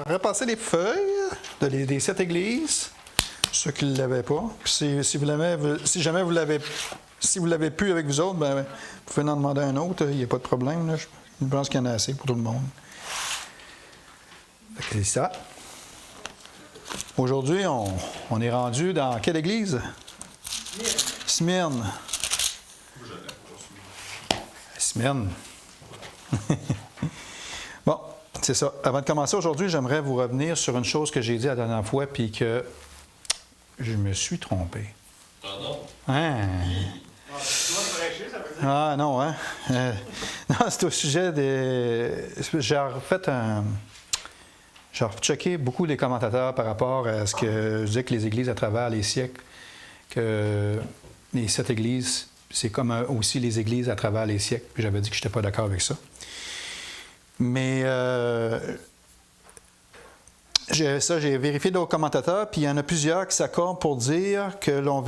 repasser les feuilles des 7 églises, ceux qui ne l'avaient pas. Puis si jamais vous l'avez plus avec vous autres, ben, vous pouvez en demander un autre, il n'y a pas de problème. Là. Je pense qu'il y en a assez pour tout le monde. C'est ça. Aujourd'hui, on est rendu dans quelle église? Smyrne. Smyrne. Bon, c'est ça. Avant de commencer aujourd'hui, j'aimerais vous revenir sur une chose que j'ai dit la dernière fois, puis que je me suis trompé. Pardon? Hein? Ah non, hein? Non, c'est au sujet des... J'ai rechecké beaucoup les commentateurs par rapport à ce que je disais que les églises à travers les siècles, que les 7 églises, c'est comme aussi les églises à travers les siècles. Puis j'avais dit que je n'étais pas d'accord avec ça. Mais j'ai vérifié d'autres commentateurs, puis il y en a plusieurs qui s'accordent pour dire que on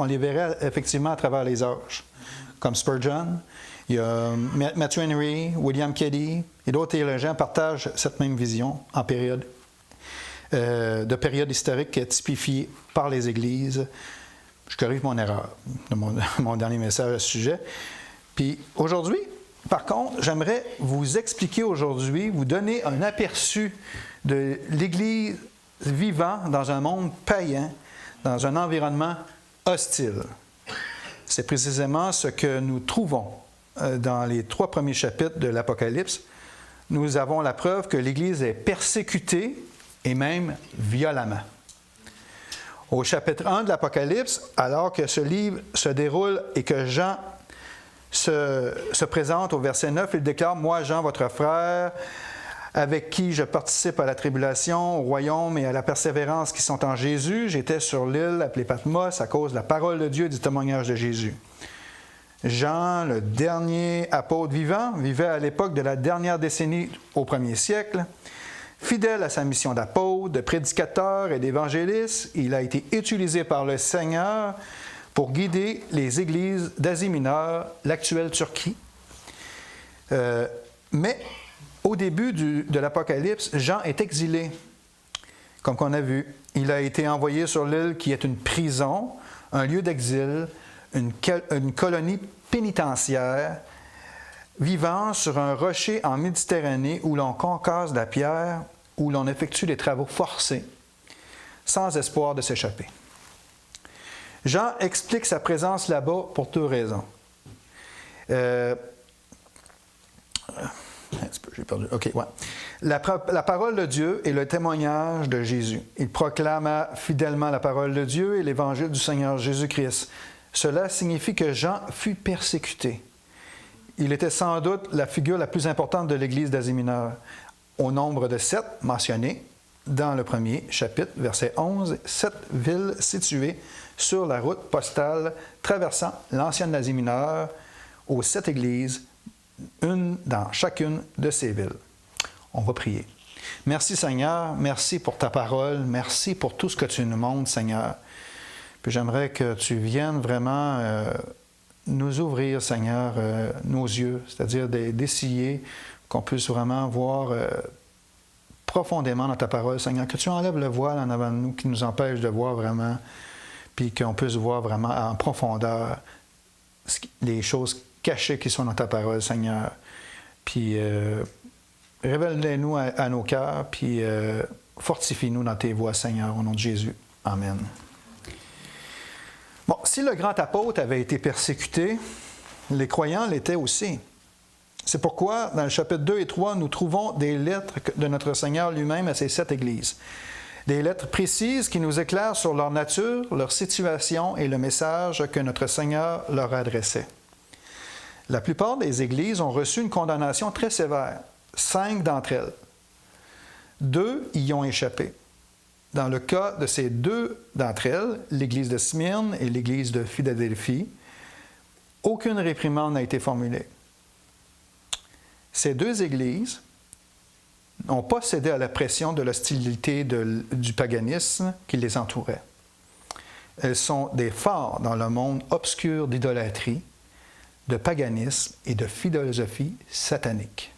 les verrait effectivement à travers les âges. Comme Spurgeon, il y a Matthew Henry, William Cady et d'autres théologiens partagent cette même vision en période historique typifiée par les églises. Je corrige mon erreur de mon dernier message à ce sujet. Puis aujourd'hui, par contre, j'aimerais vous expliquer aujourd'hui, vous donner un aperçu de l'Église vivant dans un monde païen, dans un environnement hostile. C'est précisément ce que nous trouvons dans les 3 premiers chapitres de l'Apocalypse. Nous avons la preuve que l'Église est persécutée et même violemment. Au chapitre 1 de l'Apocalypse, alors que ce livre se déroule et que Jean se présente au verset 9, il déclare « Moi, Jean, votre frère, avec qui je participe à la tribulation, au royaume et à la persévérance qui sont en Jésus, j'étais sur l'île appelée Patmos à cause de la parole de Dieu et du témoignage de Jésus. » Jean, le dernier apôtre vivant, vivait à l'époque de la dernière décennie au 1er siècle. Fidèle à sa mission d'apôtre, de prédicateur et d'évangéliste, il a été utilisé par le Seigneur pour guider les églises d'Asie mineure, l'actuelle Turquie. Mais au début de l'Apocalypse, Jean est exilé, comme on a vu. Il a été envoyé sur l'île qui est une prison, un lieu d'exil, une colonie pénitentiaire, vivant sur un rocher en Méditerranée où l'on concasse de la pierre, où l'on effectue des travaux forcés, sans espoir de s'échapper. Jean explique sa présence là-bas pour 2 raisons. J'ai perdu. OK, ouais. La parole de Dieu est le témoignage de Jésus. Il proclama fidèlement la parole de Dieu et l'évangile du Seigneur Jésus-Christ. Cela signifie que Jean fut persécuté. Il était sans doute la figure la plus importante de l'Église d'Asie mineure, au nombre de 7 mentionnés dans le premier chapitre, verset 11, 7 villes situées sur la route postale traversant l'ancienne Asie mineure aux 7 églises, une dans chacune de ces villes. On va prier. Merci Seigneur, merci pour ta parole, merci pour tout ce que tu nous montres, Seigneur. Puis j'aimerais que tu viennes vraiment nous ouvrir, Seigneur, nos yeux, c'est-à-dire d'essayer qu'on puisse vraiment voir profondément dans ta parole, Seigneur, que tu enlèves le voile en avant de nous qui nous empêche de voir vraiment, puis qu'on puisse voir vraiment en profondeur les choses cachées qui sont dans ta parole, Seigneur. Puis révèle-les-nous à nos cœurs, puis fortifie-nous dans tes voies, Seigneur, au nom de Jésus. Amen. Bon, si le grand apôtre avait été persécuté, les croyants l'étaient aussi. C'est pourquoi, dans le chapitre 2 et 3, nous trouvons des lettres de notre Seigneur lui-même à ces 7 églises. Des lettres précises qui nous éclairent sur leur nature, leur situation et le message que notre Seigneur leur adressait. La plupart des églises ont reçu une condamnation très sévère, 5 d'entre elles. 2 y ont échappé. Dans le cas de ces 2 d'entre elles, l'église de Smyrne et l'église de Philadelphie, aucune réprimande n'a été formulée. Ces 2 églises n'ont pas cédé à la pression de l'hostilité du paganisme qui les entourait. Elles sont des phares dans le monde obscur d'idolâtrie, de paganisme et de philosophie satanique.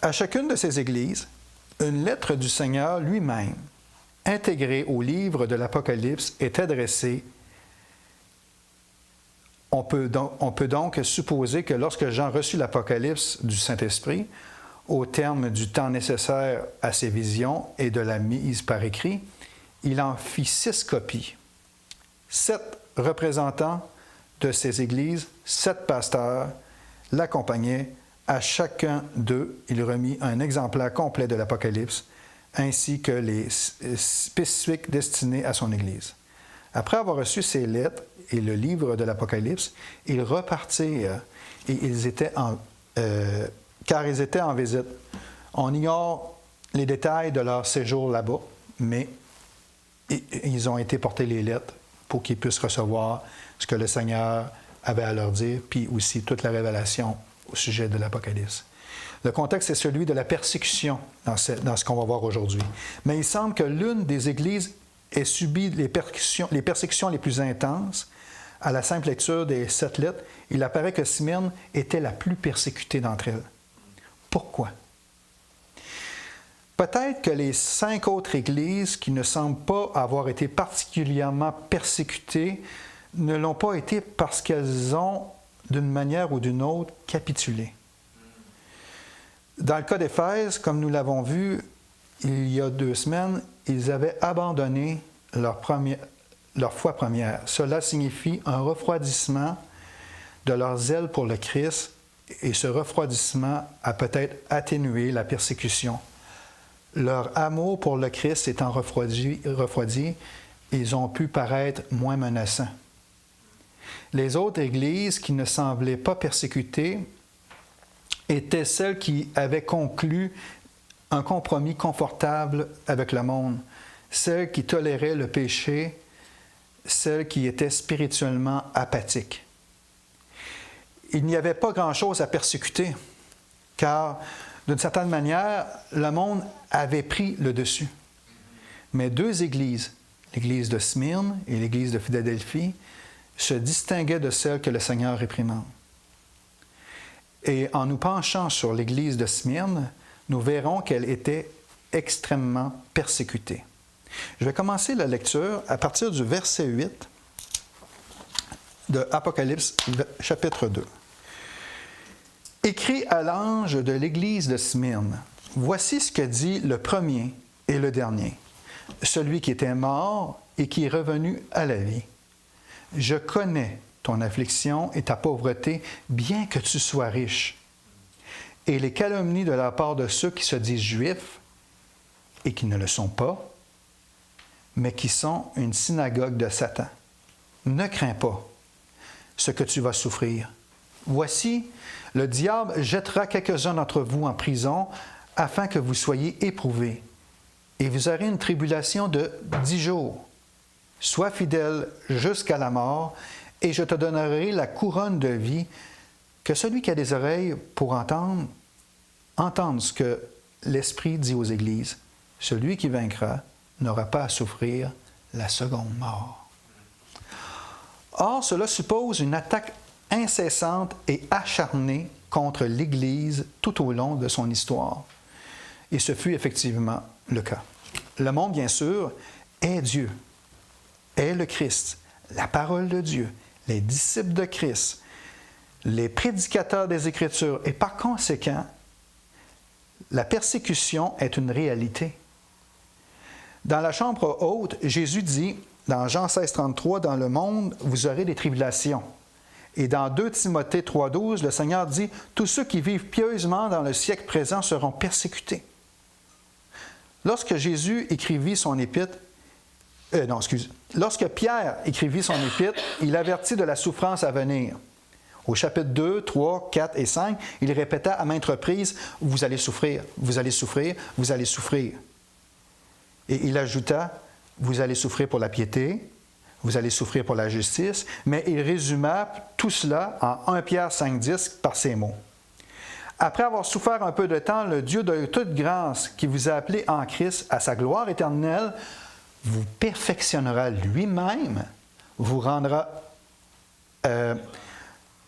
À chacune de ces églises, une lettre du Seigneur lui-même, intégrée au livre de l'Apocalypse, est adressée. On peut donc supposer que lorsque Jean reçut l'Apocalypse du Saint-Esprit, au terme du temps nécessaire à ses visions et de la mise par écrit, il en fit 6 copies. 7 représentants de ces églises, 7 pasteurs, l'accompagnaient. À chacun d'eux, il remit un exemplaire complet de l'Apocalypse, ainsi que les spécifiques destinés à son Église. Après avoir reçu ces lettres et le livre de l'Apocalypse, ils repartirent car ils étaient en visite. On ignore les détails de leur séjour là-bas, mais ils ont été porter les lettres pour qu'ils puissent recevoir ce que le Seigneur avait à leur dire, puis aussi toute la révélation au sujet de l'Apocalypse. Le contexte est celui de la persécution dans ce qu'on va voir aujourd'hui. Mais il semble que l'une des églises ait subi les persécutions les plus intenses. À la simple lecture des 7 lettres, il apparaît que Smyrne était la plus persécutée d'entre elles. Pourquoi? Peut-être que les 5 autres églises qui ne semblent pas avoir été particulièrement persécutées ne l'ont pas été parce qu'elles ont, d'une manière ou d'une autre, capitulé. Dans le cas d'Éphèse, comme nous l'avons vu il y a 2 semaines, ils avaient abandonné leur foi première. Cela signifie un refroidissement de leur zèle pour le Christ, et ce refroidissement a peut-être atténué la persécution. Leur amour pour le Christ étant refroidi, ils ont pu paraître moins menaçants. Les autres églises qui ne semblaient pas persécutées étaient celles qui avaient conclu un compromis confortable avec le monde, celles qui toléraient le péché, celles qui étaient spirituellement apathiques. Il n'y avait pas grand-chose à persécuter, car d'une certaine manière, le monde avait pris le dessus. Mais 2 églises, l'église de Smyrne et l'église de Philadelphie, se distinguaient de celles que le Seigneur réprimande. Et en nous penchant sur l'église de Smyrne, nous verrons qu'elle était extrêmement persécutée. Je vais commencer la lecture à partir du verset 8 de Apocalypse, chapitre 2. Écrit à l'ange de l'église de Smyrne, voici ce que dit le premier et le dernier, celui qui était mort et qui est revenu à la vie. Je connais ton affliction et ta pauvreté, bien que tu sois riche, et les calomnies de la part de ceux qui se disent juifs et qui ne le sont pas, mais qui sont une synagogue de Satan. Ne crains pas ce que tu vas souffrir. Voici, le diable jettera quelques-uns d'entre vous en prison afin que vous soyez éprouvés, et vous aurez une tribulation de 10 jours. Sois fidèle jusqu'à la mort, et je te donnerai la couronne de vie. Que celui qui a des oreilles pour entende ce que l'Esprit dit aux églises. Celui qui vaincra n'aura pas à souffrir la seconde mort. Or, cela suppose une attaque incessante et acharnée contre l'Église tout au long de son histoire. Et ce fut effectivement le cas. Le monde, bien sûr, est Dieu, est le Christ, la parole de Dieu, les disciples de Christ, les prédicateurs des Écritures. Et par conséquent, la persécution est une réalité. Dans la chambre haute, Jésus dit, dans Jean 16,33, « Dans le monde, vous aurez des tribulations. » Et dans 2 Timothée 3,12, le Seigneur dit, « Tous ceux qui vivent pieusement dans le siècle présent seront persécutés. » Lorsque Jésus écrivit son épître, lorsque Pierre écrivit son épître, il avertit de la souffrance à venir. Au chapitre 2, 3, 4 et 5, il répéta à maintes reprises, « Vous allez souffrir, vous allez souffrir, vous allez souffrir. » Et il ajouta, « Vous allez souffrir pour la piété, vous allez souffrir pour la justice. » Mais il résuma tout cela en 1 Pierre 5,10 par ces mots. « Après avoir souffert un peu de temps, le Dieu de toute grâce qui vous a appelé en Christ à sa gloire éternelle, vous perfectionnera lui-même, vous rendra...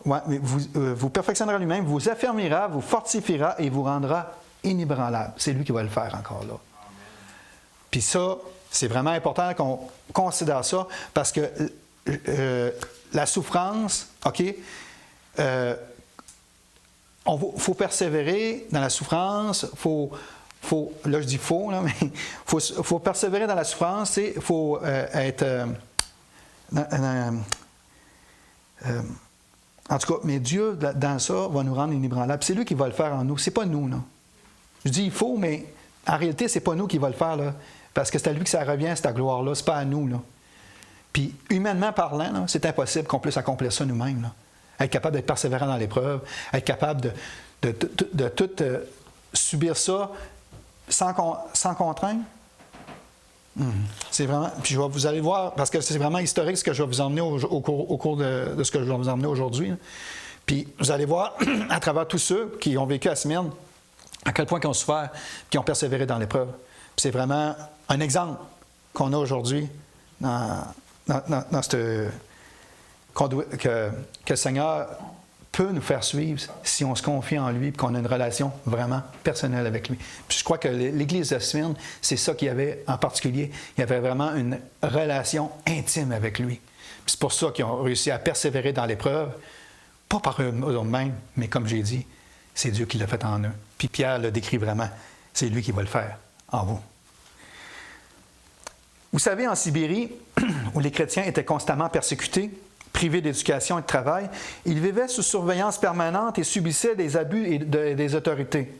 vous perfectionnera lui-même, vous affermira, vous fortifiera et vous rendra inébranlable. C'est lui qui va le faire encore là. Puis ça, c'est vraiment important qu'on considère ça parce que la souffrance, OK, il faut persévérer dans la souffrance, là je dis faux, là, mais faut persévérer dans la souffrance, il faut être... en tout cas, mais Dieu, dans ça, va nous rendre inébranlables. C'est lui qui va le faire en nous, c'est pas nous, là. Je dis il faut, mais en réalité, c'est pas nous qui va le faire, là, parce que c'est à lui que ça revient, cette gloire-là, c'est pas à nous, là. Puis, humainement parlant, là, c'est impossible qu'on puisse accomplir ça nous-mêmes, là. Être capable d'être persévérant dans l'épreuve, être capable de tout subir ça sans contrainte. C'est vraiment... Puis vous allez voir, parce que c'est vraiment historique ce que je vais vous emmener au cours de ce que je vais vous emmener aujourd'hui. Puis vous allez voir, à travers tous ceux qui ont vécu à Smyrne, à quel point ils ont souffert, qui ont persévéré dans l'épreuve. Puis c'est vraiment un exemple qu'on a aujourd'hui dans ce... que le Seigneur peut nous faire suivre si on se confie en lui et qu'on a une relation vraiment personnelle avec lui. Puis je crois que l'Église de Smyrne, c'est ça qu'il y avait en particulier. Il y avait vraiment une relation intime avec lui. Puis c'est pour ça qu'ils ont réussi à persévérer dans l'épreuve, pas par eux-mêmes, mais comme j'ai dit, c'est Dieu qui l'a fait en eux. Puis Pierre le décrit vraiment. C'est lui qui va le faire en vous. Vous savez, en Sibérie, où les chrétiens étaient constamment persécutés, privés d'éducation et de travail, ils vivaient sous surveillance permanente et subissaient des abus des autorités,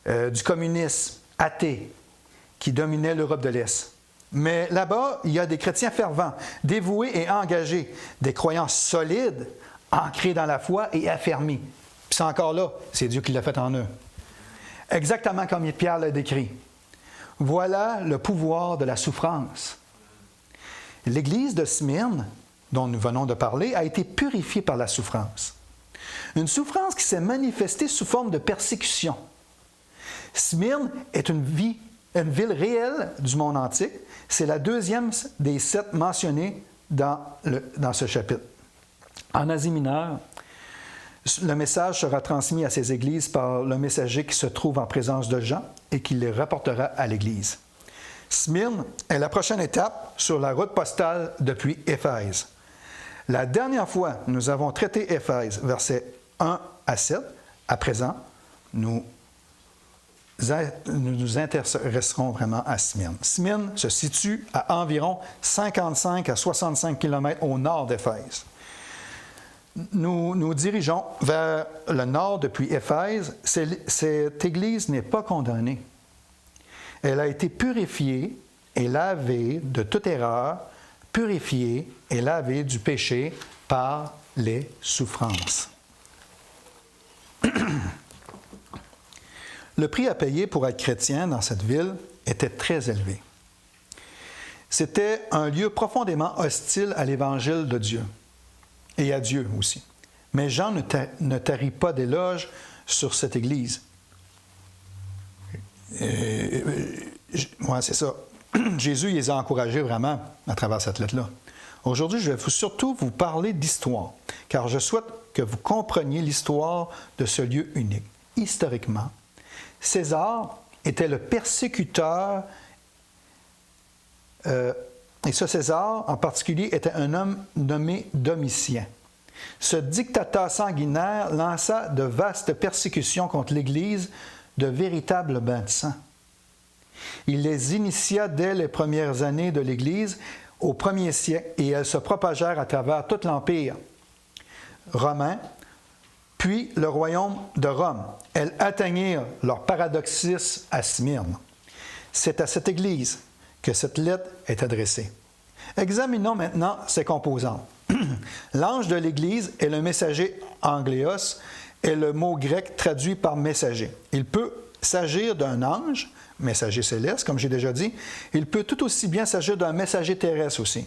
du communisme athée qui dominait l'Europe de l'Est. Mais là-bas, il y a des chrétiens fervents, dévoués et engagés, des croyances solides, ancrées dans la foi et affermies. Puis c'est encore là, c'est Dieu qui l'a fait en eux. Exactement comme Pierre l'a décrit. Voilà le pouvoir de la souffrance. L'Église de Smyrne, dont nous venons de parler, a été purifiée par la souffrance. Une souffrance qui s'est manifestée sous forme de persécution. Smyrne est une ville réelle du monde antique. C'est la deuxième des 7 mentionnées dans ce chapitre. En Asie mineure, le message sera transmis à ces églises par le messager qui se trouve en présence de Jean et qui les rapportera à l'Église. Smyrne est la prochaine étape sur la route postale depuis Éphèse. La dernière fois, nous avons traité Éphèse, versets 1 à 7. À présent, nous nous intéresserons vraiment à Smyrne. Smyrne se situe à environ 55 à 65 km au nord d'Éphèse. Nous nous dirigeons vers le nord depuis Éphèse. Cette église n'est pas condamnée. Elle a été purifiée et lavée de toute erreur, purifiée et lavée du péché par les souffrances. Le prix à payer pour être chrétien dans cette ville était très élevé. C'était un lieu profondément hostile à l'Évangile de Dieu et à Dieu aussi. Mais Jean ne tarit pas d'éloges sur cette église. C'est ça. Jésus les a encouragés vraiment à travers cette lettre-là. Aujourd'hui, je vais surtout vous parler d'histoire, car je souhaite que vous compreniez l'histoire de ce lieu unique. Historiquement, César était le persécuteur, et ce César, en particulier, était un homme nommé Domitien. Ce dictateur sanguinaire lança de vastes persécutions contre l'Église, de véritables bains de sang. Il les initia dès les premières années de l'Église, au 1er siècle, et elles se propagèrent à travers tout l'Empire romain, puis le royaume de Rome. Elles atteignirent leur paroxysme à Smyrne. C'est à cette Église que cette lettre est adressée. Examinons maintenant ses composantes. L'ange de l'Église est le messager angléos, est le mot grec traduit par messager. Il peut s'agir d'un ange, messager céleste, comme j'ai déjà dit. Il peut tout aussi bien s'agir d'un messager terrestre aussi.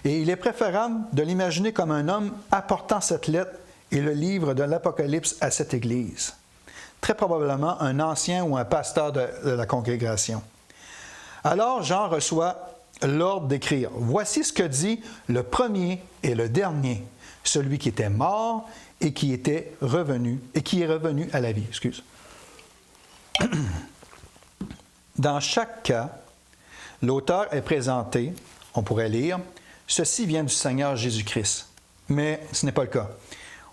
Et il est préférable de l'imaginer comme un homme apportant cette lettre et le livre de l'Apocalypse à cette Église. Très probablement un ancien ou un pasteur de la congrégation. Alors Jean reçoit l'ordre d'écrire. Voici ce que dit le premier et le dernier, celui qui était mort et qui était revenu, et qui est revenu à la vie. Dans chaque cas, l'auteur est présenté, on pourrait lire, « Ceci vient du Seigneur Jésus-Christ ». Mais ce n'est pas le cas.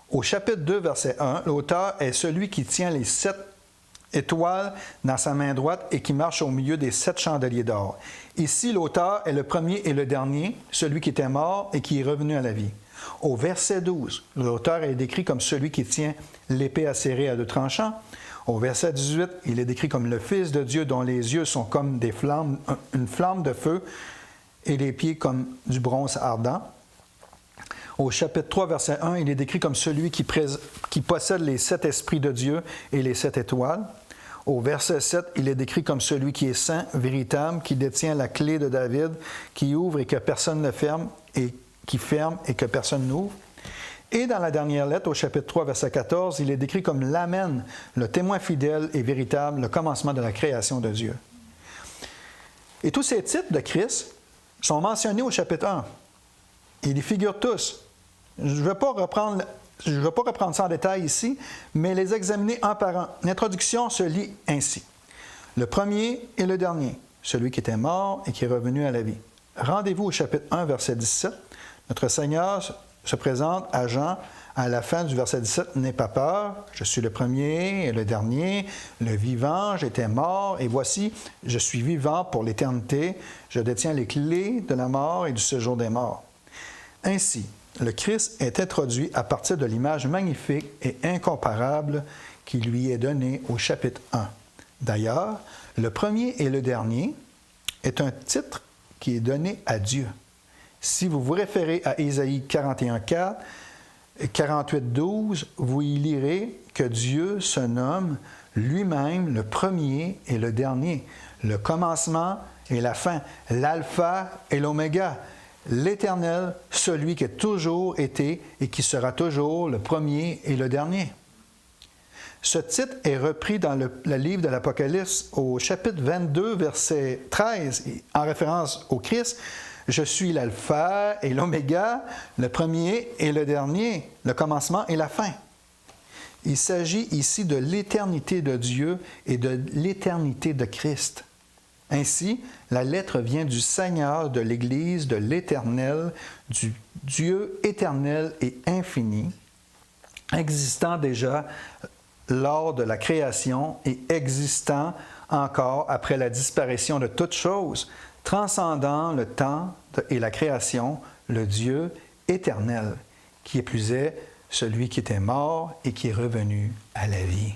Au chapitre 2, verset 1, l'auteur est celui qui tient les 7 étoiles dans sa main droite et qui marche au milieu des 7 chandeliers d'or. Ici, l'auteur est le premier et le dernier, celui qui était mort et qui est revenu à la vie. Au verset 12, l'auteur est décrit comme celui qui tient l'épée acérée à 2 tranchants. Au verset 18, il est décrit comme le Fils de Dieu dont les yeux sont comme des flammes, une flamme de feu et les pieds comme du bronze ardent. Au chapitre 3, verset 1, il est décrit comme celui qui possède les 7 esprits de Dieu et les 7 étoiles. Au verset 7, il est décrit comme celui qui est saint, véritable, qui détient la clé de David, qui ouvre et que personne ne ferme, et qui ferme et que personne n'ouvre. Et dans la dernière lettre, au chapitre 3, verset 14, il est décrit comme l'Amen, le témoin fidèle et véritable, le commencement de la création de Dieu. Et tous ces titres de Christ sont mentionnés au chapitre 1. Ils y figurent tous. Je ne vais pas reprendre ça en détail ici, mais les examiner un par un. L'introduction se lit ainsi. Le premier et le dernier, celui qui était mort et qui est revenu à la vie. Rendez-vous au chapitre 1, verset 17. Notre Seigneur se présente à Jean à la fin du verset 17. « N'aie pas peur, je suis le premier et le dernier, le vivant, j'étais mort, et voici, je suis vivant pour l'éternité, je détiens les clés de la mort et du séjour des morts. » Ainsi, le Christ est introduit à partir de l'image magnifique et incomparable qui lui est donnée au chapitre 1. D'ailleurs, le premier et le dernier est un titre qui est donné à Dieu. Si vous vous référez à Ésaïe 41:4 et 48:12, vous y lirez que Dieu se nomme lui-même le premier et le dernier, le commencement et la fin, l'alpha et l'oméga, l'Éternel, celui qui a toujours été et qui sera toujours le premier et le dernier. Ce titre est repris dans le livre de l'Apocalypse au chapitre 22, verset 13, en référence au Christ. « Je suis l'alpha et l'oméga, le premier et le dernier, le commencement et la fin. » Il s'agit ici de l'éternité de Dieu et de l'éternité de Christ. Ainsi, la lettre vient du Seigneur, de l'Église, de l'Éternel, du Dieu éternel et infini, existant déjà lors de la création et existant encore après la disparition de toutes choses, transcendant le temps et la création, le Dieu éternel, qui est plus est celui qui était mort et qui est revenu à la vie.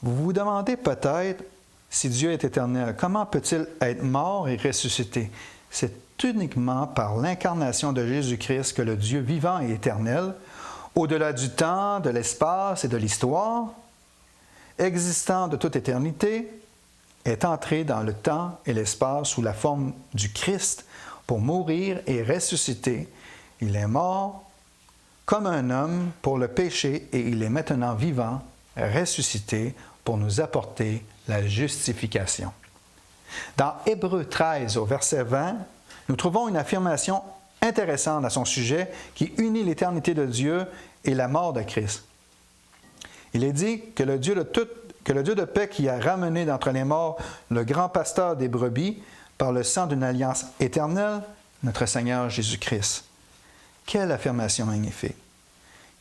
Vous vous demandez peut-être, si Dieu est éternel, comment peut-il être mort et ressuscité? C'est uniquement par l'incarnation de Jésus-Christ que le Dieu vivant et éternel, au-delà du temps, de l'espace et de l'histoire, existant de toute éternité, est entré dans le temps et l'espace sous la forme du Christ pour mourir et ressusciter. Il est mort comme un homme pour le péché et il est maintenant vivant, ressuscité pour nous apporter la justification. Dans Hébreux 13, au verset 20, nous trouvons une affirmation intéressante à son sujet qui unit l'éternité de Dieu et la mort de Christ. Il est dit que le Dieu de paix qui a ramené d'entre les morts le grand pasteur des brebis par le sang d'une alliance éternelle, notre Seigneur Jésus-Christ. Quelle affirmation magnifique!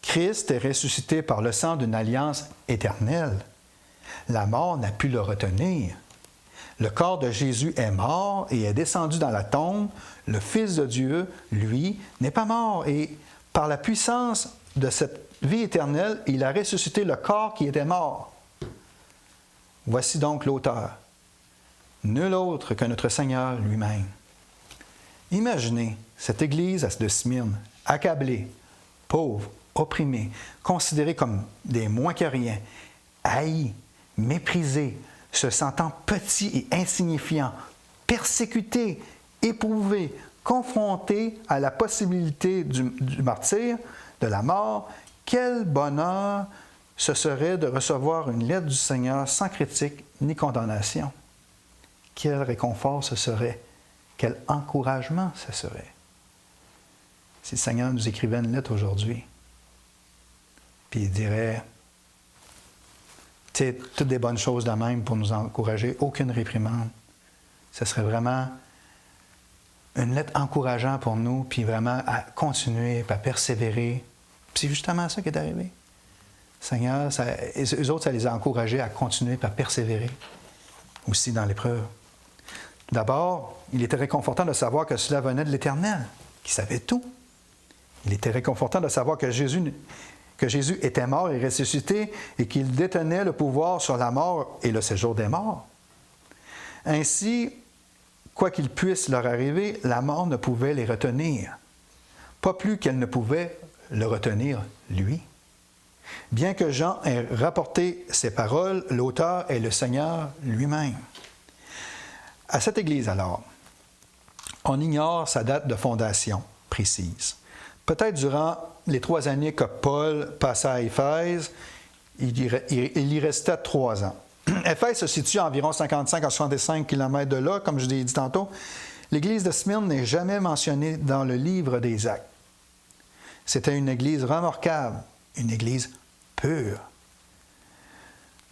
Christ est ressuscité par le sang d'une alliance éternelle. La mort n'a pu le retenir. Le corps de Jésus est mort et est descendu dans la tombe. Le Fils de Dieu, lui, n'est pas mort et par la puissance de cette vie éternelle, il a ressuscité le corps qui était mort. Voici donc l'auteur, nul autre que notre Seigneur lui-même. Imaginez cette Église de Smyrne, accablée, pauvre, opprimée, considérée comme des moins que rien, haïs, méprisés, se sentant petits et insignifiants, persécutés, éprouvés, confrontés à la possibilité du martyre, de la mort, quel bonheur ce serait de recevoir une lettre du Seigneur sans critique ni condamnation. Quel réconfort ce serait, quel encouragement ce serait. Si le Seigneur nous écrivait une lettre aujourd'hui, puis il dirait sais, toutes des bonnes choses de même pour nous encourager, aucune réprimande. Ce serait vraiment une lettre encourageante pour nous, puis vraiment à continuer, puis à persévérer. Puis c'est justement ça qui est arrivé. Seigneur, eux autres, ça les a encouragés à continuer, puis à persévérer aussi dans l'épreuve. D'abord, il était réconfortant de savoir que cela venait de l'Éternel, qui savait tout. Il était réconfortant de savoir que Jésus était mort et ressuscité et qu'il détenait le pouvoir sur la mort et le séjour des morts. Ainsi, quoi qu'il puisse leur arriver, la mort ne pouvait les retenir, pas plus qu'elle ne pouvait le retenir lui. Bien que Jean ait rapporté ces paroles, l'auteur est le Seigneur lui-même. À cette Église, alors, on ignore sa date de fondation précise. Peut-être durant les 3 années que Paul passa à Éphèse, il y restait 3 ans. Éphèse se situe à environ 55 à 65 km de là, comme je l'ai dit tantôt. L'église de Smyrne n'est jamais mentionnée dans le livre des Actes. C'était une église remarquable, une église pure.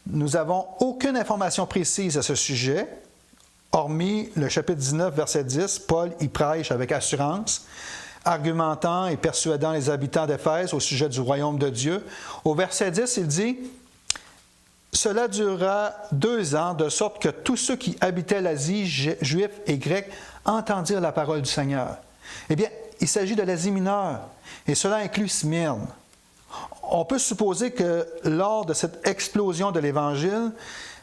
Nous n'avons aucune information précise à ce sujet, hormis le chapitre 19, verset 10, Paul y prêche avec assurance, argumentant et persuadant les habitants d'Éphèse au sujet du royaume de Dieu. Au verset 10, il dit « Cela durera 2 ans, de sorte que tous ceux qui habitaient l'Asie, juifs et grecs, entendirent la parole du Seigneur. » Eh bien, il s'agit de l'Asie mineure, et cela inclut Smyrne. On peut supposer que lors de cette explosion de l'Évangile,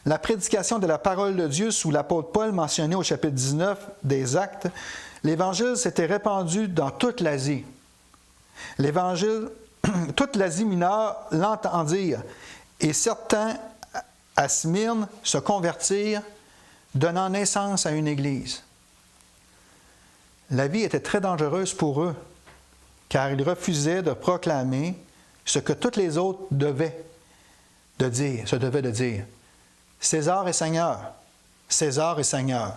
la prédication de la parole de Dieu sous l'apôtre Paul mentionné au chapitre 19 des Actes, l'Évangile s'était répandu dans toute l'Asie. L'Évangile, toute l'Asie mineure l'entendirent, et certains à Smyrne se convertirent, donnant naissance à une église. La vie était très dangereuse pour eux, car ils refusaient de proclamer ce que tous les autres se devaient de dire. César est Seigneur. César est Seigneur.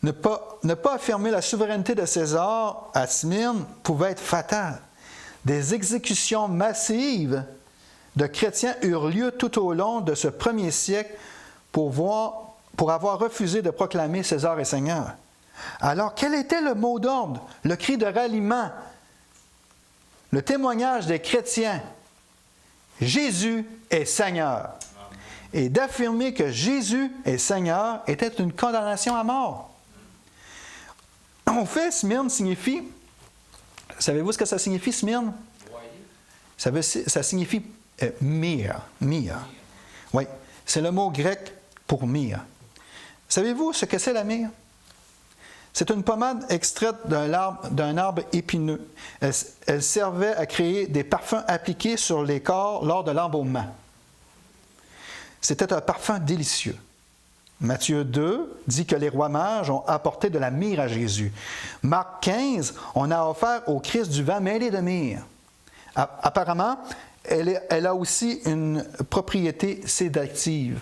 Ne pas affirmer la souveraineté de César à Smyrne pouvait être fatal. Des exécutions massives de chrétiens eurent lieu tout au long de ce premier siècle pour avoir refusé de proclamer César est Seigneur. Alors, quel était le mot d'ordre, le cri de ralliement, le témoignage des chrétiens? Jésus est Seigneur. Et d'affirmer que Jésus est Seigneur était une condamnation à mort. En fait, Smyrne signifie... Savez-vous ce que ça signifie, Smyrne? Ça signifie myrrhe. Oui, c'est le mot grec pour myrrhe. Savez-vous ce que c'est la myrrhe? C'est une pommade extraite d'un arbre épineux. Elle servait à créer des parfums appliqués sur les corps lors de l'embaumement. C'était un parfum délicieux. Matthieu 2 dit que les rois mages ont apporté de la myrrhe à Jésus. Marc 15, on a offert au Christ du vin mêlé de myrrhe. Apparemment, elle a aussi une propriété sédative.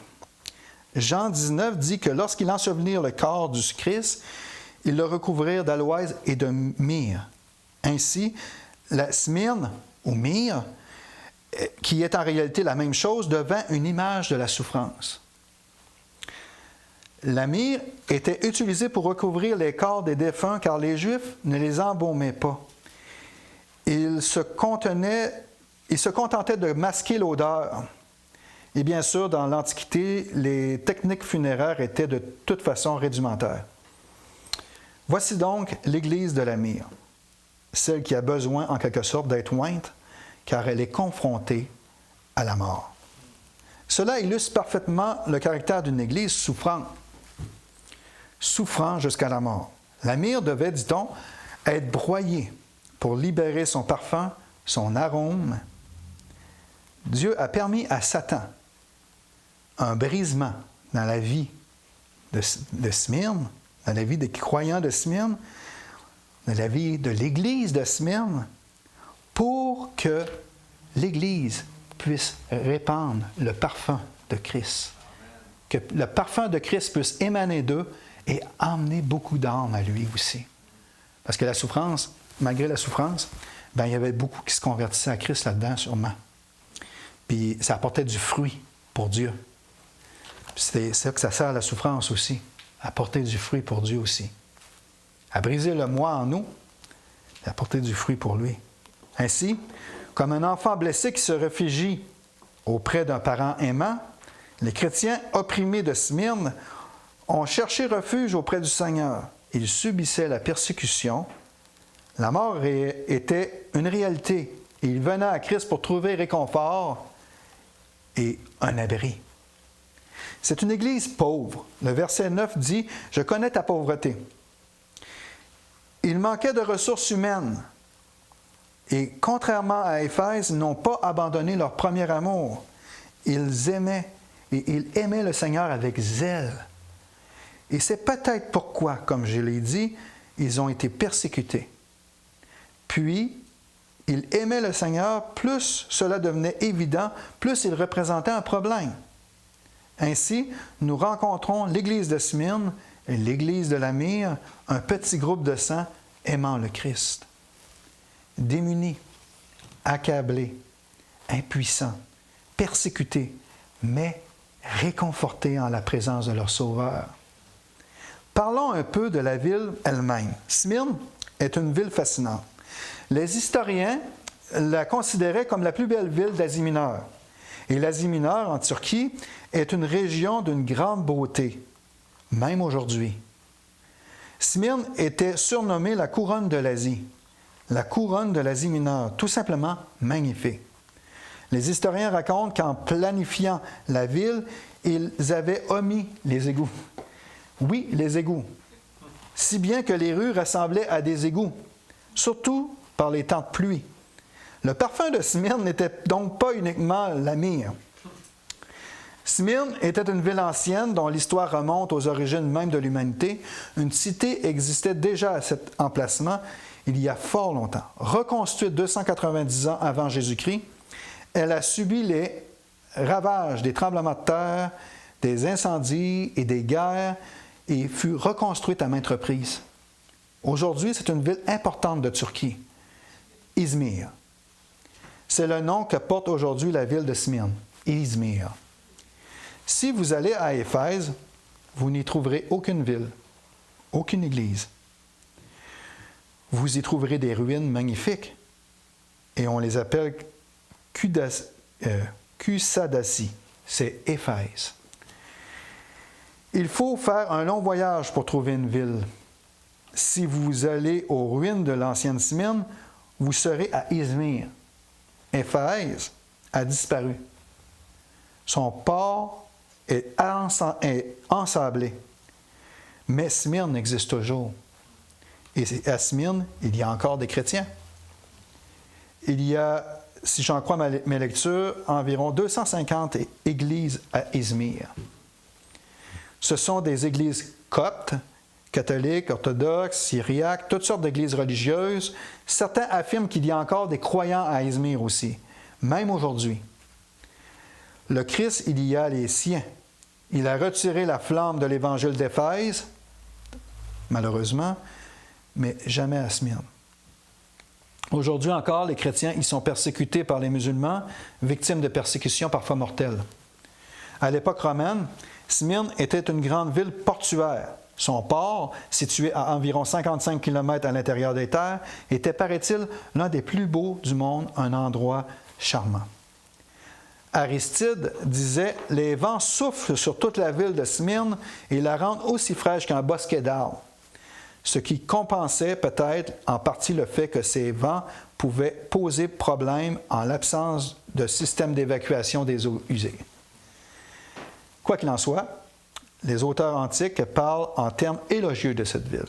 Jean 19 dit que lorsqu'ils ensevelirent le corps du Christ, ils le recouvrirent d'aloès et de myrrhe. Ainsi, la Smyrne, ou myrrhe, qui est en réalité la même chose, devint une image de la souffrance. La myrrhe était utilisée pour recouvrir les corps des défunts car les Juifs ne les embaumaient pas. Ils se contentaient de masquer l'odeur. Et bien sûr, dans l'Antiquité, les techniques funéraires étaient de toute façon rudimentaires. Voici donc l'Église de la myrrhe, celle qui a besoin en quelque sorte d'être ointe, car elle est confrontée à la mort. Cela illustre parfaitement le caractère d'une Église souffrante jusqu'à la mort. La myrrhe devait, dit-on, être broyée pour libérer son parfum, son arôme. Dieu a permis à Satan un brisement dans la vie de Smyrne, dans la vie des croyants de Smyrne, dans la vie de l'Église de Smyrne, pour que l'Église puisse répandre le parfum de Christ. Que le parfum de Christ puisse émaner d'eux et emmener beaucoup d'âmes à lui aussi. Parce que la souffrance, malgré la souffrance, il y avait beaucoup qui se convertissaient à Christ là-dedans, sûrement. Puis ça apportait du fruit pour Dieu. C'est ça que ça sert à la souffrance aussi, à porter du fruit pour Dieu aussi. À briser le moi en nous, et à porter du fruit pour lui. Ainsi, comme un enfant blessé qui se réfugie auprès d'un parent aimant, les chrétiens opprimés de Smyrne ont cherché refuge auprès du Seigneur. Ils subissaient la persécution. La mort était une réalité. Et ils venaient à Christ pour trouver réconfort et un abri. C'est une église pauvre. Le verset 9 dit « Je connais ta pauvreté ». Il manquait de ressources humaines. Et contrairement à Éphèse, ils n'ont pas abandonné leur premier amour. Ils aimaient le Seigneur avec zèle. Et c'est peut-être pourquoi, comme je l'ai dit, ils ont été persécutés. Puis, ils aimaient le Seigneur, plus cela devenait évident, plus il représentait un problème. Ainsi, nous rencontrons l'Église de Smyrne et l'Église de la Myre, un petit groupe de saints aimant le Christ. Démunis, accablés, impuissants, persécutés, mais réconfortés en la présence de leur Sauveur. Parlons un peu de la ville elle-même. Smyrne est une ville fascinante. Les historiens la considéraient comme la plus belle ville d'Asie mineure. Et l'Asie mineure, en Turquie, est une région d'une grande beauté, même aujourd'hui. Smyrne était surnommée la couronne de l'Asie, la couronne de l'Asie mineure, tout simplement magnifique. Les historiens racontent qu'en planifiant la ville, ils avaient omis les égouts. Oui, les égouts. Si bien que les rues ressemblaient à des égouts, surtout par les temps de pluie. Le parfum de Smyrne n'était donc pas uniquement la myrrhe. Smyrne était une ville ancienne dont l'histoire remonte aux origines même de l'humanité. Une cité existait déjà à cet emplacement il y a fort longtemps. Reconstruite 290 ans avant Jésus-Christ, elle a subi les ravages des tremblements de terre, des incendies et des guerres et fut reconstruite à maintes reprises. Aujourd'hui, c'est une ville importante de Turquie, Izmir. C'est le nom que porte aujourd'hui la ville de Smyrne, Izmir. Si vous allez à Éphèse, vous n'y trouverez aucune ville, aucune église. Vous y trouverez des ruines magnifiques et on les appelle Kusadasi, c'est Éphèse. Il faut faire un long voyage pour trouver une ville. Si vous allez aux ruines de l'ancienne Smyrne, vous serez à Izmir. Éphèse a disparu. Son port est ensablé. Mais Smyrne existe toujours. Et à Smyrne, il y a encore des chrétiens. Il y a, si j'en crois mes lectures, environ 250 églises à Izmir. Ce sont des églises coptes, catholiques, orthodoxes, syriaques, toutes sortes d'églises religieuses. Certains affirment qu'il y a encore des croyants à Izmir aussi, même aujourd'hui. Le Christ, il y a les siens. Il a retiré la flamme de l'évangile d'Éphèse, malheureusement, mais jamais à Smyrne. Aujourd'hui encore, les chrétiens y sont persécutés par les musulmans, victimes de persécutions parfois mortelles. À l'époque romaine, Smyrne était une grande ville portuaire. Son port, situé à environ 55 km à l'intérieur des terres, était, paraît-il, l'un des plus beaux du monde, un endroit charmant. Aristide disait « Les vents soufflent sur toute la ville de Smyrne et la rendent aussi fraîche qu'un bosquet d'arbres », ce qui compensait peut-être en partie le fait que ces vents pouvaient poser problème en l'absence de système d'évacuation des eaux usées. Quoi qu'il en soit, les auteurs antiques parlent en termes élogieux de cette ville.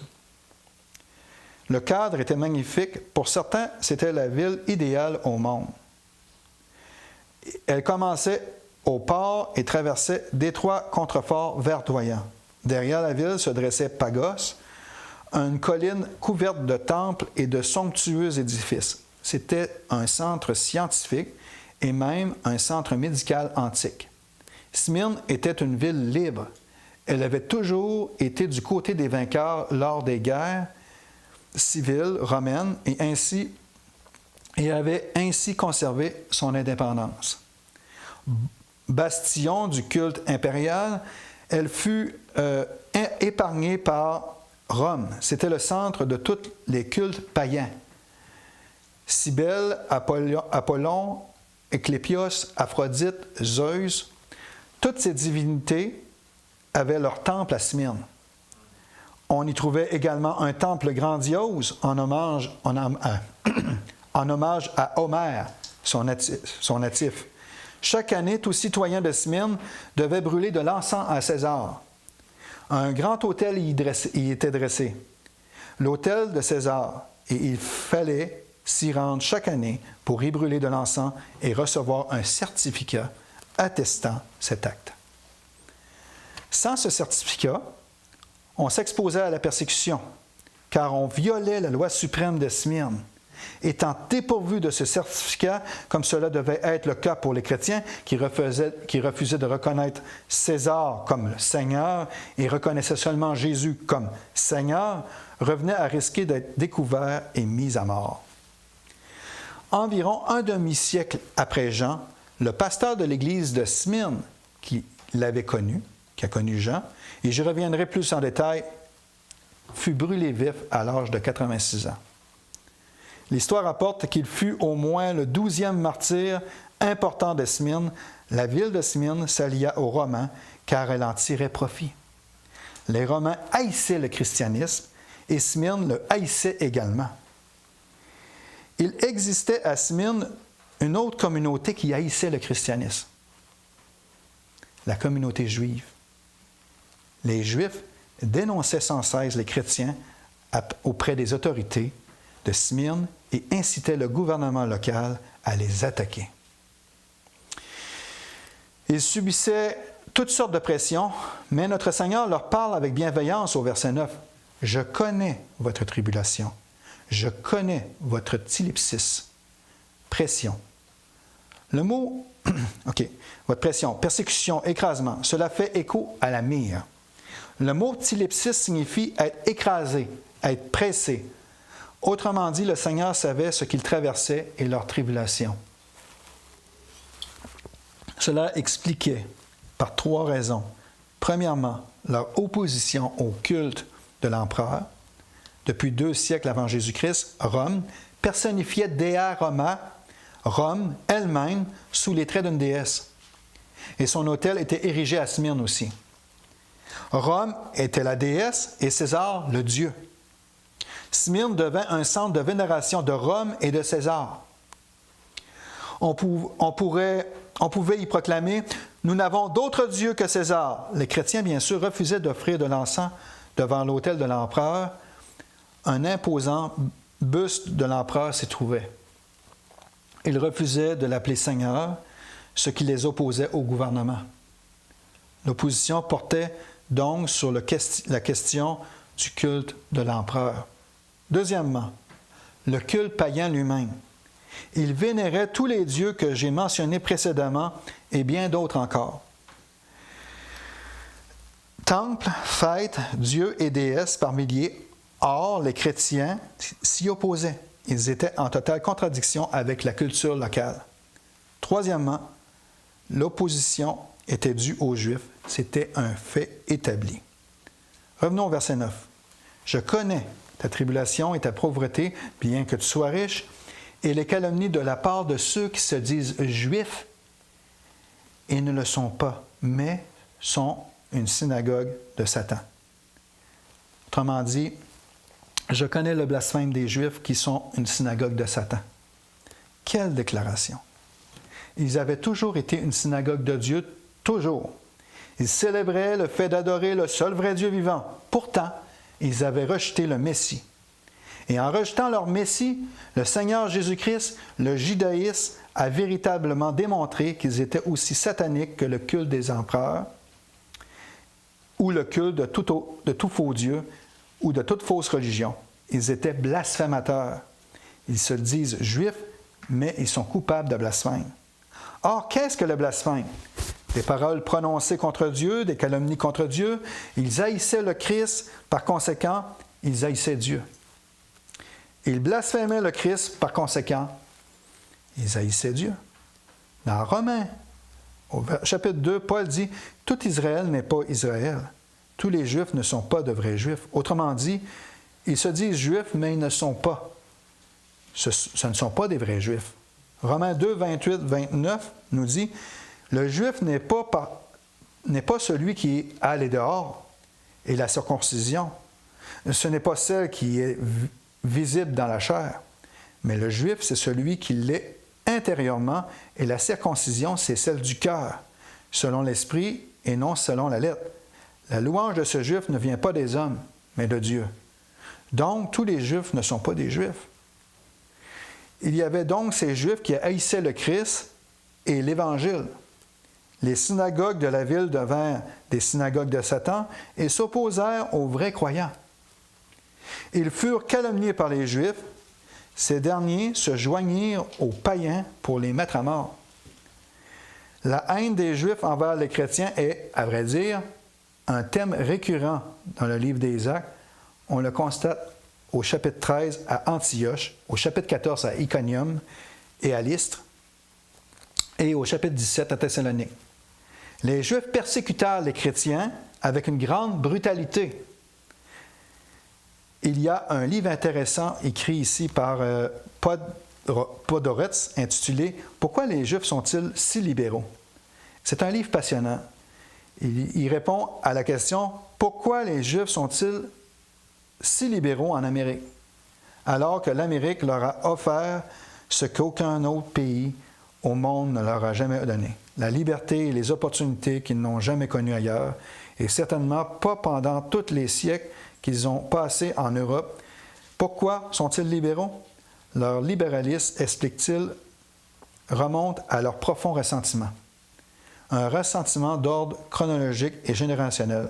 Le cadre était magnifique. Pour certains, c'était la ville idéale au monde. Elle commençait au port et traversait d'étroits contreforts verdoyants. Derrière la ville se dressait Pagos, une colline couverte de temples et de somptueux édifices. C'était un centre scientifique et même un centre médical antique. Smyrne était une ville libre. Elle avait toujours été du côté des vainqueurs lors des guerres civiles romaines et avait ainsi conservé son indépendance. bastion du culte impérial, elle fut épargnée par Rome. C'était le centre de tous les cultes païens. Cybèle, Apollon, Éclépios, Aphrodite, Zeus, toutes ces divinités avaient leur temple à Smyrne. On y trouvait également un temple grandiose en hommage à Homère, son natif. Chaque année, tout citoyen de Smyrne devait brûler de l'encens à César. Un grand autel y était dressé, l'autel de César, et il fallait s'y rendre chaque année pour y brûler de l'encens et recevoir un certificat attestant cet acte. Sans ce certificat, on s'exposait à la persécution, car on violait la loi suprême de Smyrne. Étant dépourvu de ce certificat, comme cela devait être le cas pour les chrétiens qui refusaient de reconnaître César comme le Seigneur et reconnaissaient seulement Jésus comme Seigneur, revenaient à risquer d'être découverts et mis à mort. Environ un demi-siècle après Jean, le pasteur de l'église de Smyrne, qui a connu Jean, et j'y reviendrai plus en détail, fut brûlé vif à l'âge de 86 ans. L'histoire rapporte qu'il fut au moins le 12e martyr important de Smyrne. La ville de Smyrne s'allia aux Romains car elle en tirait profit. Les Romains haïssaient le christianisme et Smyrne le haïssait également. Il existait à Smyrne une autre communauté qui haïssait le christianisme, la communauté juive. Les Juifs dénonçaient sans cesse les chrétiens auprès des autorités de Smyrne et incitaient le gouvernement local à les attaquer. Ils subissaient toutes sortes de pressions, mais notre Seigneur leur parle avec bienveillance au verset 9. « Je connais votre tribulation. Je connais votre thlipsis. » Pression. Le mot, votre pression, persécution, écrasement, cela fait écho à la mire. Le mot thlipsis signifie être écrasé, être pressé. Autrement dit, le Seigneur savait ce qu'ils traversaient et leur tribulation. Cela expliquait par 3 raisons. Premièrement, leur opposition au culte de l'empereur. Depuis 2 siècles avant Jésus-Christ, Rome personnifiait Dea Roma, Rome elle-même, sous les traits d'une déesse. Et son autel était érigé à Smyrne aussi. Rome était la déesse et César le Dieu. Smyrne devint un centre de vénération de Rome et de César. On pouvait y proclamer « Nous n'avons d'autre Dieu que César ». Les chrétiens, bien sûr, refusaient d'offrir de l'encens devant l'autel de l'empereur. Un imposant buste de l'empereur s'y trouvait. Ils refusaient de l'appeler Seigneur, ce qui les opposait au gouvernement. L'opposition portait donc sur la question du culte de l'empereur. Deuxièmement, le culte païen lui-même. Il vénérait tous les dieux que j'ai mentionnés précédemment et bien d'autres encore. Temples, fêtes, dieux et déesses par milliers. Or, les chrétiens s'y opposaient. Ils étaient en totale contradiction avec la culture locale. Troisièmement, l'opposition était due aux Juifs. C'était un fait établi. Revenons au verset 9. « Je connais ta tribulation et ta pauvreté, bien que tu sois riche, et les calomnies de la part de ceux qui se disent juifs et ne le sont pas, mais sont une synagogue de Satan. » Autrement dit, je connais le blasphème des Juifs qui sont une synagogue de Satan. Quelle déclaration! Ils avaient toujours été une synagogue de Dieu, toujours. Ils célébraient le fait d'adorer le seul vrai Dieu vivant. Pourtant, ils avaient rejeté le Messie. Et en rejetant leur Messie, le Seigneur Jésus-Christ, le judaïsme, a véritablement démontré qu'ils étaient aussi sataniques que le culte des empereurs ou le culte de tout faux Dieu ou de toute fausse religion. Ils étaient blasphémateurs. Ils se disent juifs, mais ils sont coupables de blasphème. Or, qu'est-ce que le blasphème? Des paroles prononcées contre Dieu, des calomnies contre Dieu. Ils haïssaient le Christ, par conséquent, ils haïssaient Dieu. Ils blasphémaient le Christ, par conséquent, ils haïssaient Dieu. Dans Romains, Au chapitre 2, Paul dit « Tout Israël n'est pas Israël. Tous les Juifs ne sont pas de vrais Juifs. » Autrement dit, ils se disent Juifs, mais ils ne sont pas. Ce ne sont pas des vrais Juifs. Romains 2, 28, 29 nous dit « Le Juif n'est pas celui qui a les dehors et la circoncision. Ce n'est pas celle qui est visible dans la chair. Mais le Juif, c'est celui qui l'est intérieurement, et la circoncision, c'est celle du cœur, selon l'esprit et non selon la lettre. La louange de ce Juif ne vient pas des hommes, mais de Dieu. Donc, tous les Juifs ne sont pas des Juifs. Il y avait donc ces Juifs qui haïssaient le Christ et l'Évangile. Les synagogues de la ville devinrent des synagogues de Satan et s'opposèrent aux vrais croyants. Ils furent calomniés par les Juifs. Ces derniers se joignirent aux païens pour les mettre à mort. La haine des Juifs envers les chrétiens est, à vrai dire, un thème récurrent dans le livre des Actes. On le constate au chapitre 13 à Antioche, au chapitre 14 à Iconium et à Lystre, et au chapitre 17 à Thessalonique. Les Juifs persécutèrent les chrétiens avec une grande brutalité. Il y a un livre intéressant écrit ici par Podorets intitulé « Pourquoi les Juifs sont-ils si libéraux ?» C'est un livre passionnant. Il répond à la question « Pourquoi les Juifs sont-ils si libéraux en Amérique, alors que l'Amérique leur a offert ce qu'aucun autre pays au monde ne leur a jamais donné, la liberté et les opportunités qu'ils n'ont jamais connues ailleurs, et certainement pas pendant tous les siècles qu'ils ont passés en Europe. Pourquoi sont-ils libéraux? Leur libéralisme, explique-t-il, remonte à leur profond ressentiment. Un ressentiment d'ordre chronologique et générationnel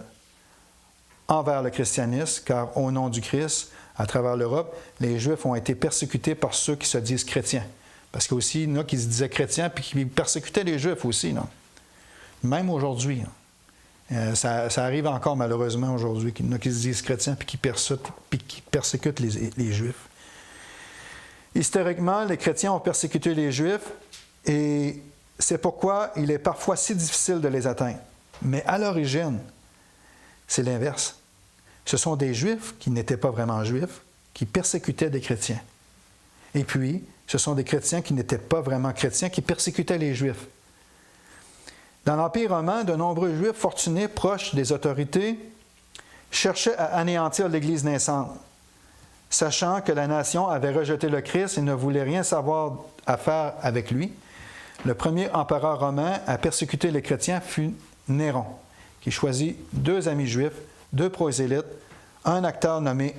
envers le christianisme, car au nom du Christ, à travers l'Europe, les Juifs ont été persécutés par ceux qui se disent chrétiens. Parce qu'il y a aussi, il y en a qui se disaient chrétiens puis qui persécutaient les Juifs aussi, non? Même aujourd'hui. Non? Ça arrive encore malheureusement aujourd'hui, qu'il y en a qui se disent chrétiens puis qui persécutent les Juifs. Historiquement, les chrétiens ont persécuté les Juifs et c'est pourquoi il est parfois si difficile de les atteindre. Mais à l'origine, c'est l'inverse. Ce sont des Juifs qui n'étaient pas vraiment Juifs, qui persécutaient des chrétiens. Et puis, ce sont des chrétiens qui n'étaient pas vraiment chrétiens, qui persécutaient les Juifs. Dans l'Empire romain, de nombreux Juifs fortunés, proches des autorités, cherchaient à anéantir l'Église naissante. Sachant que la nation avait rejeté le Christ et ne voulait rien savoir à faire avec lui, le premier empereur romain à persécuter les chrétiens fut Néron, qui choisit 2 amis juifs, 2 prosélytes, un acteur nommé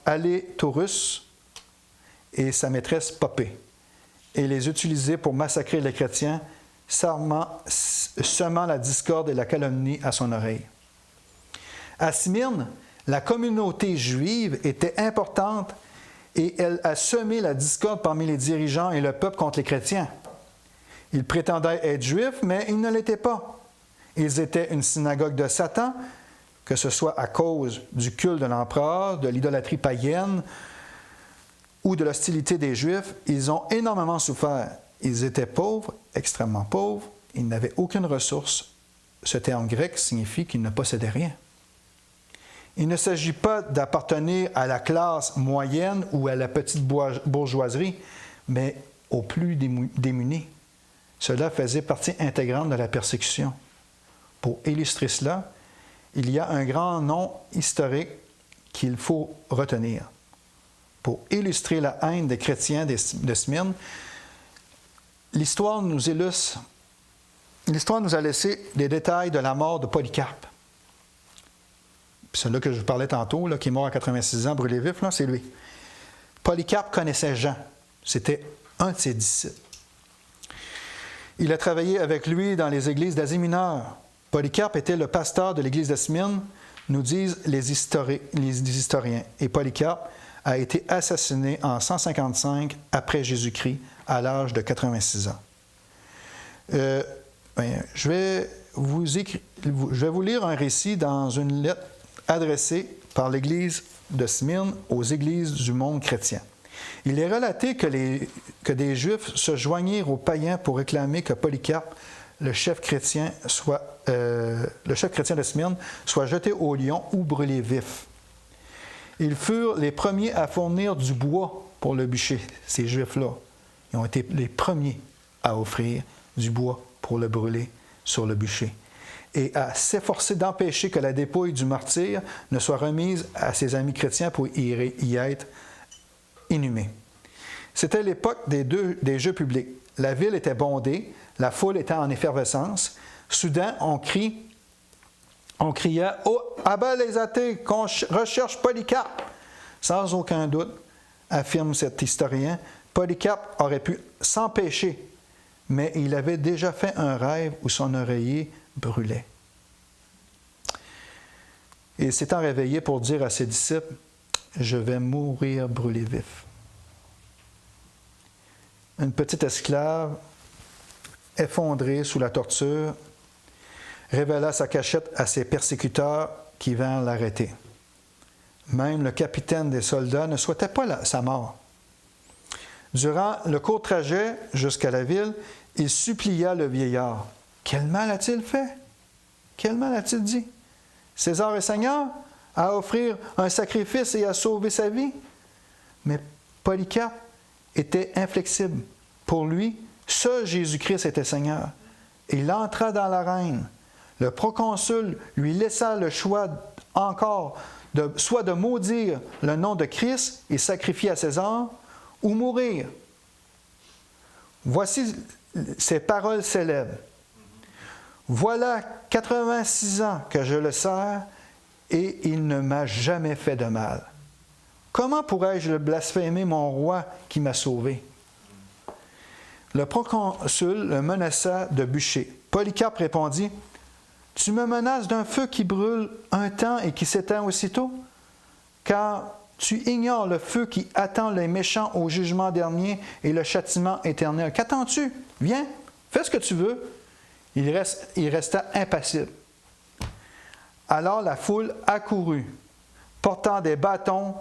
Alétorus et sa maîtresse Poppée, et les utiliser pour massacrer les chrétiens, semant la discorde et la calomnie à son oreille. À Smyrne, la communauté juive était importante et elle a semé la discorde parmi les dirigeants et le peuple contre les chrétiens. Ils prétendaient être juifs, mais ils ne l'étaient pas. Ils étaient une synagogue de Satan, que ce soit à cause du culte de l'empereur, de l'idolâtrie païenne ou de l'hostilité des Juifs. Ils ont énormément souffert. Ils étaient pauvres, extrêmement pauvres. Ils n'avaient aucune ressource. Ce terme grec signifie qu'ils ne possédaient rien. Il ne s'agit pas d'appartenir à la classe moyenne ou à la petite bourgeoisie, mais aux plus démunis. Cela faisait partie intégrante de la persécution. Pour illustrer cela, il y a un grand nom historique qu'il faut retenir. Pour illustrer la haine des chrétiens de Smyrne, l'histoire nous a laissé des détails de la mort de Polycarpe. Celui-là que je vous parlais tantôt, là, qui est mort à 86 ans, brûlé vif, là, c'est lui. Polycarpe connaissait Jean. C'était un de ses disciples. Il a travaillé avec lui dans les églises d'Asie mineure. Polycarpe était le pasteur de l'église de Smyrne, nous disent les historiens. Et Polycarpe a été assassiné en 155 après Jésus-Christ, à l'âge de 86 ans. Je vais vous lire un récit dans une lettre adressée par l'église de Smyrne aux églises du monde chrétien. Il est relaté que des Juifs se joignirent aux païens pour réclamer que Polycarpe le chef chrétien de Smyrne soit jeté au lion ou brûlé vif. Ils furent les premiers à fournir du bois pour le bûcher, ces Juifs-là. Ils ont été les premiers à offrir du bois pour le brûler sur le bûcher et à s'efforcer d'empêcher que la dépouille du martyr ne soit remise à ses amis chrétiens pour y être inhumée. C'était l'époque des jeux publics. La ville était bondée, la foule était en effervescence. Soudain, on criait « Oh, à bas les athées, qu'on recherche Polycarpe !» Sans aucun doute, affirme cet historien, Polycarpe aurait pu s'empêcher, mais il avait déjà fait un rêve où son oreiller brûlait. Et s'étant réveillé pour dire à ses disciples « Je vais mourir brûlé vif ». Une petite esclave, effondrée sous la torture, révéla sa cachette à ses persécuteurs qui vinrent l'arrêter. Même le capitaine des soldats ne souhaitait pas sa mort. Durant le court trajet jusqu'à la ville, il supplia le vieillard. « Quel mal a-t-il fait? Quel mal a-t-il dit? César est Seigneur, à offrir un sacrifice et à sauver sa vie? » Mais Polycarpe était inflexible. Pour lui, seul Jésus-Christ était Seigneur. Il entra dans l'arène. Le proconsul lui laissa le choix encore soit de maudire le nom de Christ et sacrifier à César, ou mourir. Voici ces paroles célèbres. Voilà 86 ans que je le sers et il ne m'a jamais fait de mal. Comment pourrais-je blasphémer mon roi qui m'a sauvé? Le proconsul le menaça de bûcher. Polycarpe répondit, « Tu me menaces d'un feu qui brûle un temps et qui s'éteint aussitôt? Car tu ignores le feu qui attend les méchants au jugement dernier et le châtiment éternel. Qu'attends-tu? Viens, fais ce que tu veux. » Il resta impassible. Alors la foule accourut, portant des bâtons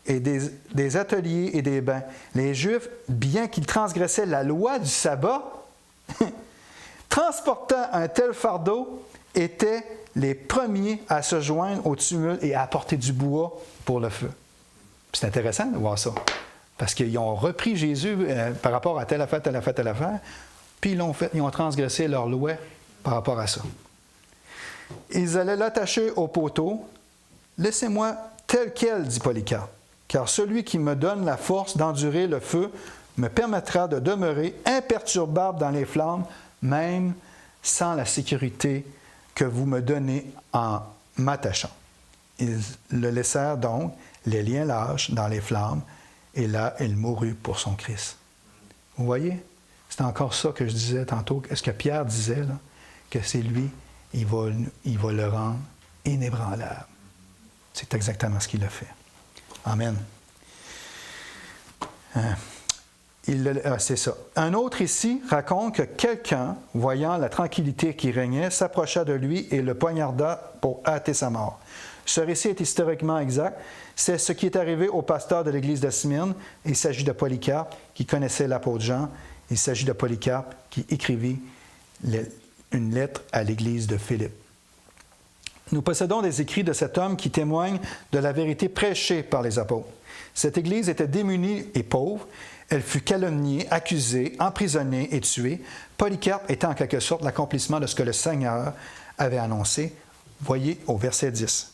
et des ateliers et des bains. Les Juifs, bien qu'ils transgressaient la loi du sabbat, transportant un tel fardeau, étaient les premiers à se joindre au tumulte et à apporter du bois pour le feu. C'est intéressant de voir ça, parce qu'ils ont repris Jésus par rapport à telle affaire, telle affaire, telle affaire, puis ils ont transgressé leur loi par rapport à ça. Ils allaient l'attacher au poteau. « Laissez-moi tel quel, dit Polycarpe, car celui qui me donne la force d'endurer le feu me permettra de demeurer imperturbable dans les flammes, même sans la sécurité que vous me donnez en m'attachant. » Ils le laissèrent donc, les liens lâches, dans les flammes, et là, il mourut pour son Christ. Vous voyez? C'est encore ça que je disais tantôt. Est-ce que Pierre disait là, que c'est lui, il va le rendre inébranlable? C'est exactement ce qu'il a fait. Amen. C'est ça. Un autre ici raconte que quelqu'un, voyant la tranquillité qui régnait, s'approcha de lui et le poignarda pour hâter sa mort. Ce récit est historiquement exact. C'est ce qui est arrivé au pasteur de l'église de Smyrne. Il s'agit de Polycarpe, qui connaissait l'apôtre Jean. Il s'agit de Polycarpe, qui écrivit une lettre à l'église de Philippe. Nous possédons des écrits de cet homme qui témoignent de la vérité prêchée par les apôtres. Cette église était démunie et pauvre. Elle fut calomniée, accusée, emprisonnée et tuée. Polycarpe était en quelque sorte l'accomplissement de ce que le Seigneur avait annoncé. Voyez au verset 10.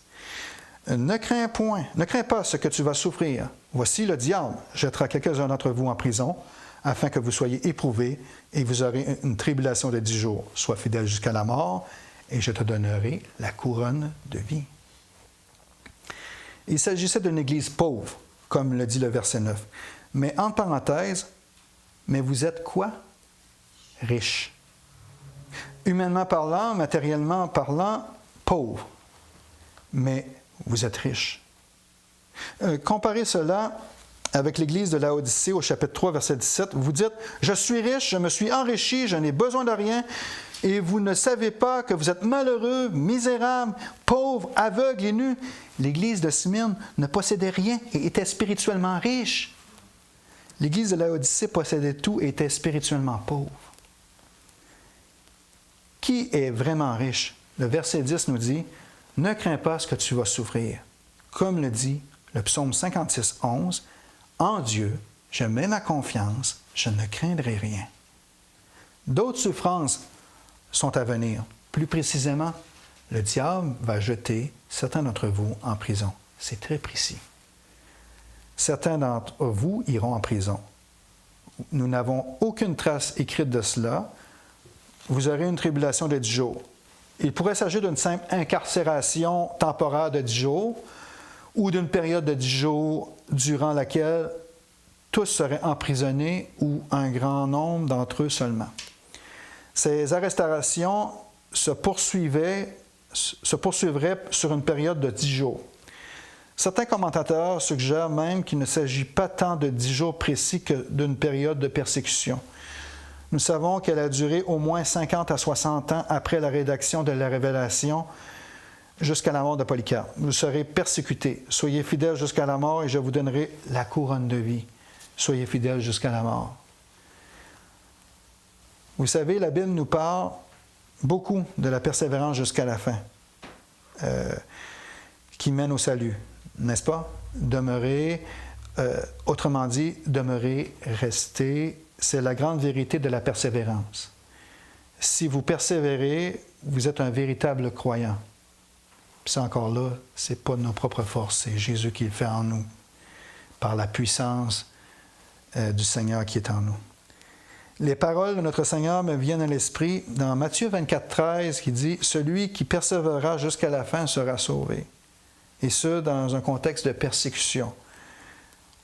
Ne crains pas ce que tu vas souffrir. Voici le diable jettera quelques-uns d'entre vous en prison, afin que vous soyez éprouvés, et vous aurez une tribulation de 10 jours. Sois fidèle jusqu'à la mort, et je te donnerai la couronne de vie. Il s'agissait d'une église pauvre, comme le dit le verset 9. Mais entre parenthèses, mais vous êtes quoi? Riches. Humainement parlant, matériellement parlant, pauvres. Mais vous êtes riches. Comparez cela avec l'église de Laodicée au chapitre 3, verset 17. Vous dites, « Je suis riche, je me suis enrichi, je n'ai besoin de rien, et vous ne savez pas que vous êtes malheureux, misérables, pauvres, aveugles et nus. » L'église de Smyrne ne possédait rien et était spirituellement riche. L'église de Laodicée possédait tout et était spirituellement pauvre. qui est vraiment riche? Le verset 10 nous dit, « Ne crains pas ce que tu vas souffrir. » Comme le dit le psaume 56, 11, « En Dieu, je mets ma confiance, je ne craindrai rien. » D'autres souffrances sont à venir. Plus précisément, le diable va jeter certains d'entre vous en prison. C'est très précis. Certains d'entre vous iront en prison. Nous n'avons aucune trace écrite de cela. Vous aurez une tribulation de 10 jours. Il pourrait s'agir d'une simple incarcération temporaire de 10 jours ou d'une période de 10 jours durant laquelle tous seraient emprisonnés ou un grand nombre d'entre eux seulement. Ces arrestations se poursuivraient sur une période de 10 jours. Certains commentateurs suggèrent même qu'il ne s'agit pas tant de 10 jours précis que d'une période de persécution. Nous savons qu'elle a duré au moins 50 à 60 ans après la rédaction de la Révélation jusqu'à la mort de Polycarpe. Vous serez persécutés. Soyez fidèles jusqu'à la mort et je vous donnerai la couronne de vie. Soyez fidèles jusqu'à la mort. Vous savez, la Bible nous parle beaucoup de la persévérance jusqu'à la fin, qui mène au salut, n'est-ce pas? Demeurer, autrement dit, demeurer, rester, c'est la grande vérité de la persévérance. Si vous persévérez, vous êtes un véritable croyant. Puis ça encore là, ce n'est pas de nos propres forces, c'est Jésus qui le fait en nous, par la puissance du Seigneur qui est en nous. Les paroles de notre Seigneur me viennent à l'esprit dans Matthieu 24, 13, qui dit « Celui qui persévérera jusqu'à la fin sera sauvé. » Et ce, dans un contexte de persécution.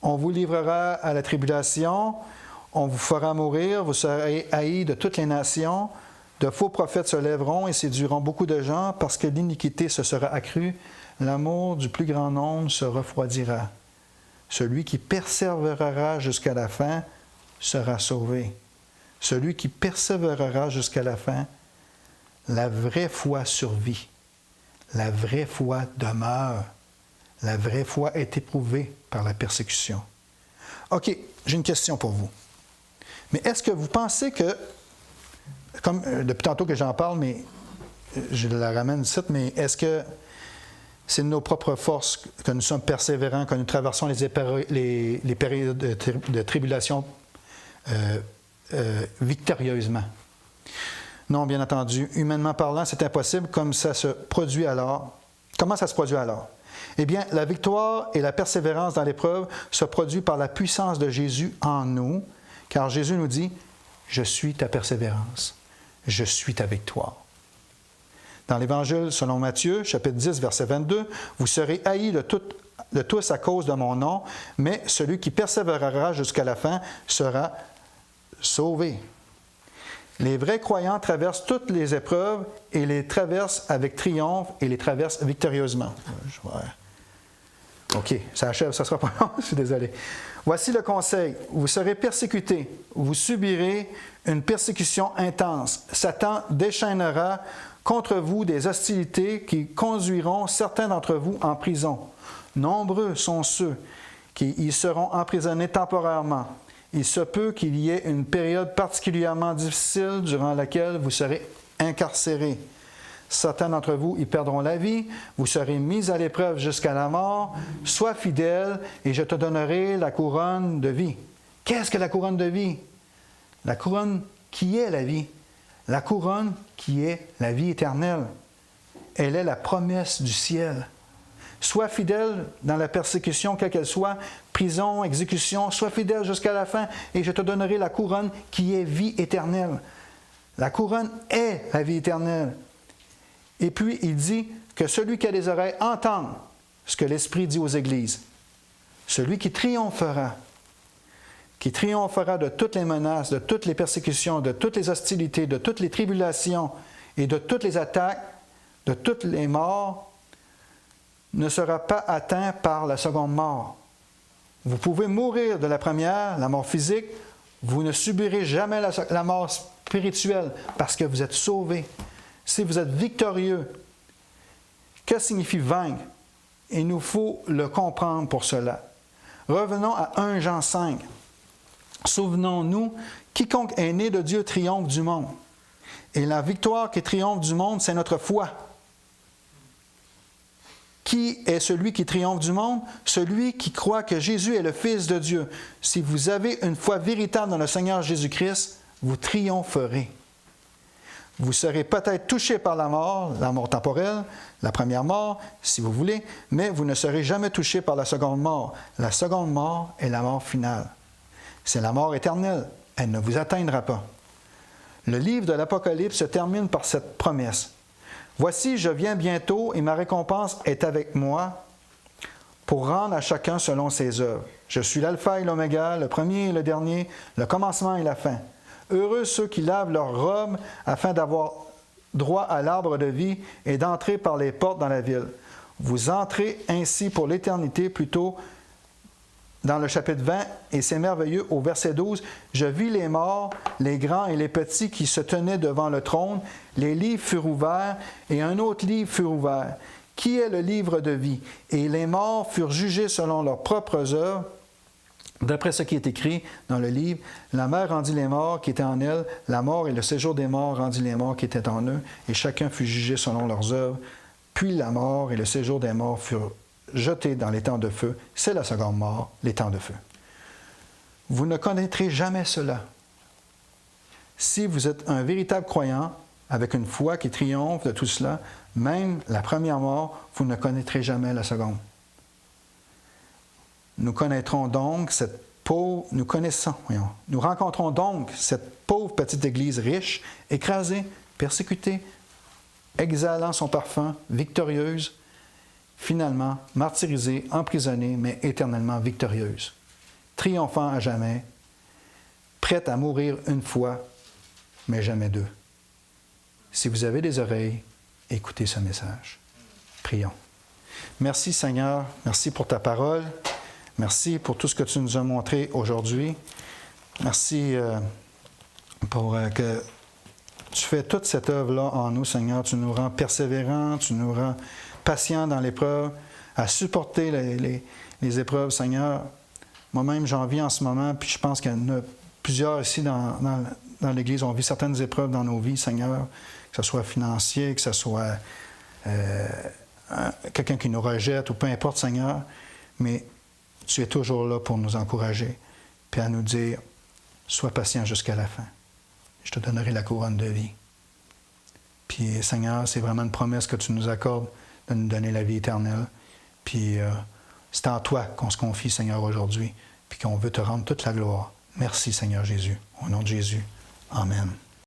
On vous livrera à la tribulation, on vous fera mourir, vous serez haïs de toutes les nations, de faux prophètes se lèveront et séduiront beaucoup de gens parce que l'iniquité se sera accrue, l'amour du plus grand nombre se refroidira. Celui qui persévérera jusqu'à la fin sera sauvé. Celui qui persévérera jusqu'à la fin, la vraie foi survit. La vraie foi demeure. La vraie foi est éprouvée par la persécution. OK, j'ai une question pour vous. Mais est-ce que vous pensez que, comme depuis tantôt que j'en parle, mais je la ramène ici, mais est-ce que c'est de nos propres forces que nous sommes persévérants, que nous traversons les périodes de tribulation victorieusement? Non, bien entendu. Humainement parlant, c'est impossible. Comme ça se produit alors. Comment ça se produit alors? Eh bien, la victoire et la persévérance dans l'épreuve se produisent par la puissance de Jésus en nous, car Jésus nous dit « Je suis ta persévérance, je suis ta victoire ». Dans l'Évangile selon Matthieu, chapitre 10, verset 22, « Vous serez haïs de tous à cause de mon nom, mais celui qui persévérera jusqu'à la fin sera sauvé. » Les vrais croyants traversent toutes les épreuves et les traversent avec triomphe et les traversent victorieusement. OK, ça achève, ça ne sera pas long, je suis désolé. Voici le conseil. Vous serez persécutés, vous subirez une persécution intense. Satan déchaînera contre vous des hostilités qui conduiront certains d'entre vous en prison. Nombreux sont ceux qui y seront emprisonnés temporairement. Il se peut qu'il y ait une période particulièrement difficile durant laquelle vous serez incarcérés. Certains d'entre vous y perdront la vie, vous serez mis à l'épreuve jusqu'à la mort. Sois fidèle et je te donnerai la couronne de vie. Qu'est-ce que la couronne de vie? La couronne qui est la vie. La couronne qui est la vie éternelle. Elle est la promesse du ciel. Sois fidèle dans la persécution, quelle qu'elle soit, prison, exécution, sois fidèle jusqu'à la fin et je te donnerai la couronne qui est vie éternelle. La couronne est la vie éternelle. Et puis, il dit que celui qui a des oreilles entende ce que l'Esprit dit aux églises. Celui qui triomphera de toutes les menaces, de toutes les persécutions, de toutes les hostilités, de toutes les tribulations et de toutes les attaques, de toutes les morts, ne sera pas atteint par la seconde mort. Vous pouvez mourir de la première, la mort physique, vous ne subirez jamais la mort spirituelle parce que vous êtes sauvés. Si vous êtes victorieux, que signifie vaincre? Il nous faut le comprendre pour cela. Revenons à 1 Jean 5. Souvenons-nous, quiconque est né de Dieu triomphe du monde. Et la victoire qui triomphe du monde, c'est notre foi. Qui est celui qui triomphe du monde? Celui qui croit que Jésus est le Fils de Dieu. Si vous avez une foi véritable dans le Seigneur Jésus-Christ, vous triompherez. Vous serez peut-être touché par la mort temporelle, la première mort, si vous voulez, mais vous ne serez jamais touché par la seconde mort. La seconde mort est la mort finale. C'est la mort éternelle. Elle ne vous atteindra pas. Le livre de l'Apocalypse se termine par cette promesse. « Voici, je viens bientôt et ma récompense est avec moi pour rendre à chacun selon ses œuvres. Je suis l'alpha et l'oméga, le premier et le dernier, le commencement et la fin. Heureux ceux qui lavent leurs robes afin d'avoir droit à l'arbre de vie et d'entrer par les portes dans la ville. Vous entrez ainsi pour l'éternité, plutôt dans le chapitre 20, et c'est merveilleux, au verset 12, « Je vis les morts, les grands et les petits qui se tenaient devant le trône. Les livres furent ouverts, et un autre livre fut ouvert, qui est le livre de vie. Et les morts furent jugés selon leurs propres œuvres. D'après ce qui est écrit dans le livre, la mer rendit les morts qui étaient en elle, la mort et le séjour des morts rendit les morts qui étaient en eux, et chacun fut jugé selon leurs œuvres. Puis la mort et le séjour des morts furent jetés dans les temps de feu. C'est la seconde mort, les temps de feu. Vous ne connaîtrez jamais cela. Si vous êtes un véritable croyant, avec une foi qui triomphe de tout cela, même la première mort, vous ne connaîtrez jamais la seconde. Nous rencontrons donc cette pauvre petite Église riche, écrasée, persécutée, exhalant son parfum, victorieuse, finalement martyrisée, emprisonnée, mais éternellement victorieuse, triomphant à jamais, prête à mourir une fois, mais jamais deux. Si vous avez des oreilles, écoutez ce message. Prions. Merci Seigneur, merci pour ta parole. Merci pour tout ce que tu nous as montré aujourd'hui. Merci pour que tu fais toute cette œuvre-là en nous, Seigneur. Tu nous rends persévérants, tu nous rends patients dans l'épreuve, à supporter les épreuves, Seigneur. Moi-même, j'en vis en ce moment, puis je pense qu'il y en a plusieurs ici dans l'Église. On vit certaines épreuves dans nos vies, Seigneur, que ce soit financier, que ce soit quelqu'un qui nous rejette, ou peu importe, Seigneur. Mais tu es toujours là pour nous encourager, puis à nous dire, sois patient jusqu'à la fin. Je te donnerai la couronne de vie. Puis, Seigneur, c'est vraiment une promesse que tu nous accordes de nous donner la vie éternelle. Puis, c'est en toi qu'on se confie, Seigneur, aujourd'hui, puis qu'on veut te rendre toute la gloire. Merci, Seigneur Jésus. Au nom de Jésus. Amen.